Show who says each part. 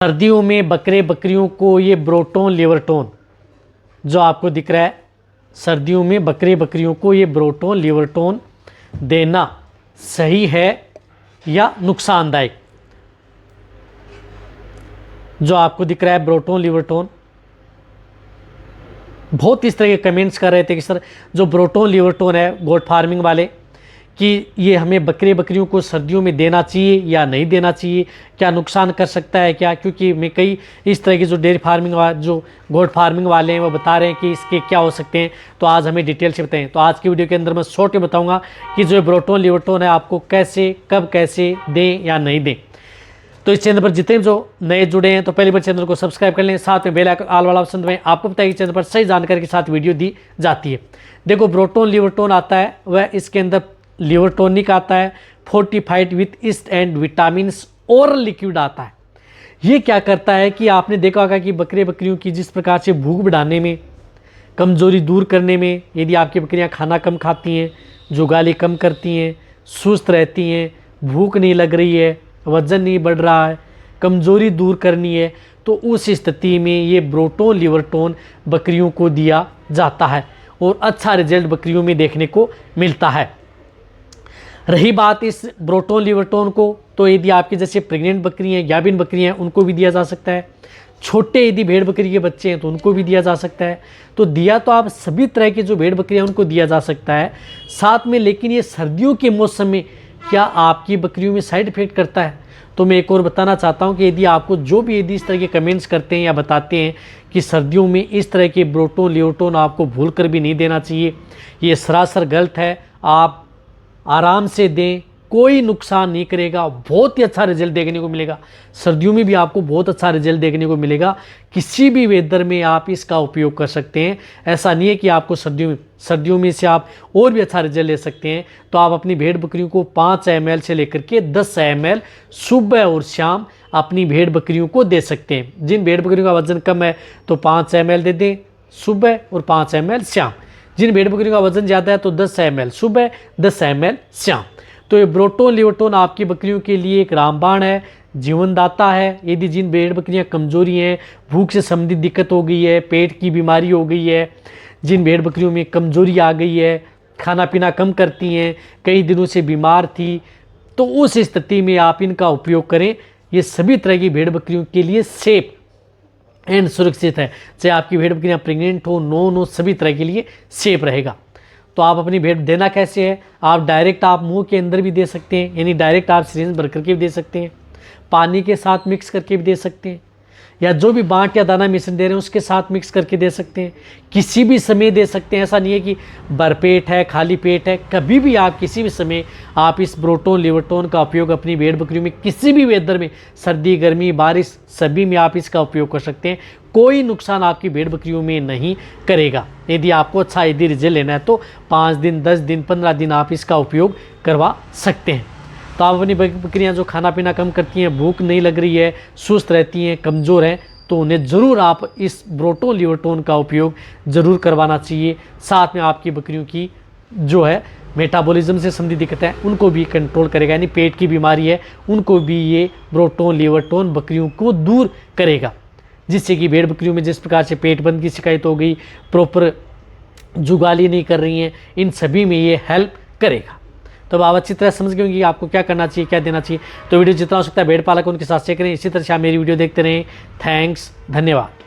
Speaker 1: सर्दियों में बकरे बकरियों को ये ब्रोटोन लिवरटोन जो आपको दिख रहा है, सर्दियों में बकरे बकरियों को ये ब्रोटोन लिवरटोन देना सही है या नुकसानदायक। जो आपको दिख रहा है ब्रोटोन लिवरटोन, बहुत इस तरह के कमेंट्स कर रहे थे कि सर जो ब्रोटोन लिवरटोन है गोट फार्मिंग वाले, कि ये हमें बकरे बकरियों को सर्दियों में देना चाहिए या नहीं देना चाहिए, क्या नुकसान कर सकता है क्या। क्योंकि मैं कई इस तरह की जो डेयरी फार्मिंग जो गोट फार्मिंग वाले हैं वो बता रहे हैं कि इसके क्या हो सकते हैं। तो आज हमें डिटेल से बताएं। तो आज की वीडियो के अंदर मैं शॉर्ट में बताऊंगा कि जो ब्रोटोन लिवरटोन है आपको कैसे कब कैसे दें या नहीं दें। तो इस चैनल पर जितने जो नए जुड़े हैं तो पहली बार चैनल को सब्सक्राइब कर लें, साथ में बेल आइकन ऑल वाला ऑप्शन दबाएं। आपको पता है कि चैनल पर सही जानकारी के साथ वीडियो दी जाती है। देखो ब्रोटोन लिवरटोन आता है वह इसके अंदर लिवरटोनिक आता है, fortified with east and vitamin और लिक्विड आता है। ये क्या करता है कि आपने देखा होगा कि बकरे बकरियों की जिस प्रकार से भूख बढ़ाने में, कमज़ोरी दूर करने में, यदि आपकी बकरियां खाना कम खाती हैं, जुगाली कम करती हैं, सुस्त रहती हैं, भूख नहीं लग रही है, वज़न नहीं बढ़ रहा है, कमज़ोरी दूर करनी है, तो उस स्थिति में ये ब्रोटोन लिवरटोन बकरियों को दिया जाता है और अच्छा रिजल्ट बकरियों में देखने को मिलता है। रही बात इस ब्रोटोन लिवरटोन को, तो यदि आपके जैसे प्रेग्नेंट बकरी हैं, गाभिन बकरी हैं, उनको भी दिया जा सकता है। छोटे यदि भेड़ बकरी के बच्चे हैं तो उनको भी दिया जा सकता है। तो दिया तो आप सभी तरह की जो भेड़ बकरियां उनको दिया जा सकता है साथ में। लेकिन ये सर्दियों के मौसम में क्या आपकी बकरियों में साइड इफेक्ट करता है? तो मैं एक और बताना चाहता हूँ कि यदि आपको जो भी यदि इस तरह के कमेंट्स करते हैं या बताते हैं कि सर्दियों में इस तरह के ब्रोटोन लिवरटोन आपको भूल कर भी नहीं देना चाहिए, ये सरासर गलत है। आप आराम से दें, कोई नुकसान नहीं करेगा, बहुत ही अच्छा रिजल्ट देखने को मिलेगा। सर्दियों में भी आपको बहुत अच्छा रिजल्ट देखने को मिलेगा। किसी भी वेदर में आप इसका उपयोग कर सकते हैं। ऐसा नहीं है कि आपको सर्दियों में से आप और भी अच्छा रिजल्ट ले सकते हैं। तो आप अपनी भेड़ बकरियों को 5 ml से लेकर के 10 ml सुबह और शाम अपनी भेड़ बकरियों को दे सकते हैं। जिन भेड़ बकरियों का वजन कम है तो 5 ml दे दें सुबह और 5 ml शाम। जिन भेड़ बकरियों का वजन ज़्यादा है तो 10 ml सुबह, 10 ml शाम। तो ये ब्रोटोन लिवरटोन आपकी बकरियों के लिए एक रामबाण है, जीवनदाता है। यदि जिन भेड़ बकरियां कमज़ोरी हैं, भूख से संबंधित दिक्कत हो गई है, पेट की बीमारी हो गई है, जिन भेड़ बकरियों में कमज़ोरी आ गई है, खाना पीना कम करती हैं, कई दिनों से बीमार थी, तो उस स्थिति में आप इनका उपयोग करें। ये सभी तरह की भेड़ बकरियों के लिए सेफ एंड सुरक्षित है। चाहे आपकी भेड़ बकरियां प्रेग्नेंट हो, नॉन हो, सभी तरह के लिए सेफ रहेगा। तो आप अपनी भेड़ देना कैसे है? आप डायरेक्ट आप मुंह के अंदर भी दे सकते हैं, यानी डायरेक्ट आप सिरिंज भर करके भी दे सकते हैं, पानी के साथ मिक्स करके भी दे सकते हैं, या जो भी बांट या दाना मिश्रण दे रहे हैं उसके साथ मिक्स करके दे सकते हैं। किसी भी समय दे सकते हैं। ऐसा नहीं है कि भरपेट है, खाली पेट है, कभी भी आप किसी भी समय आप इस ब्रोटोन लिवरटोन का उपयोग अपनी भेड़ बकरियों में किसी भी वेदर में, सर्दी गर्मी बारिश सभी में आप इसका उपयोग कर सकते हैं। कोई नुकसान आपकी भेड़ बकरियों में नहीं करेगा। यदि आपको अच्छा यदि रिजल्ट लेना है तो 5 दिन, 10 दिन, 15 दिन आप इसका उपयोग करवा सकते हैं। तो आप अपनी बकरियां जो खाना पीना कम करती हैं, भूख नहीं लग रही है, सुस्त रहती हैं, कमज़ोर हैं, तो उन्हें ज़रूर आप इस ब्रोटोन लिवरटोन का उपयोग ज़रूर करवाना चाहिए। साथ में आपकी बकरियों की जो है मेटाबॉलिज्म से संबंधित दिक्कत है उनको भी कंट्रोल करेगा, यानी पेट की बीमारी है उनको भी ये ब्रोटोन लिवरटोन बकरियों को दूर करेगा, जिससे कि भेड़ बकरियों में जिस प्रकार से पेट बंद की शिकायत हो गई, प्रॉपर जुगाली नहीं कर रही हैं, इन सभी में ये हेल्प करेगा। तो अब आप अच्छी तरह समझ गए होंगे कि आपको क्या करना चाहिए, क्या देना चाहिए। तो वीडियो जितना हो सकता है भेड़ पालक उनके साथ शेयर करें। इसी तरह से आप मेरी वीडियो देखते रहें। थैंक्स, धन्यवाद।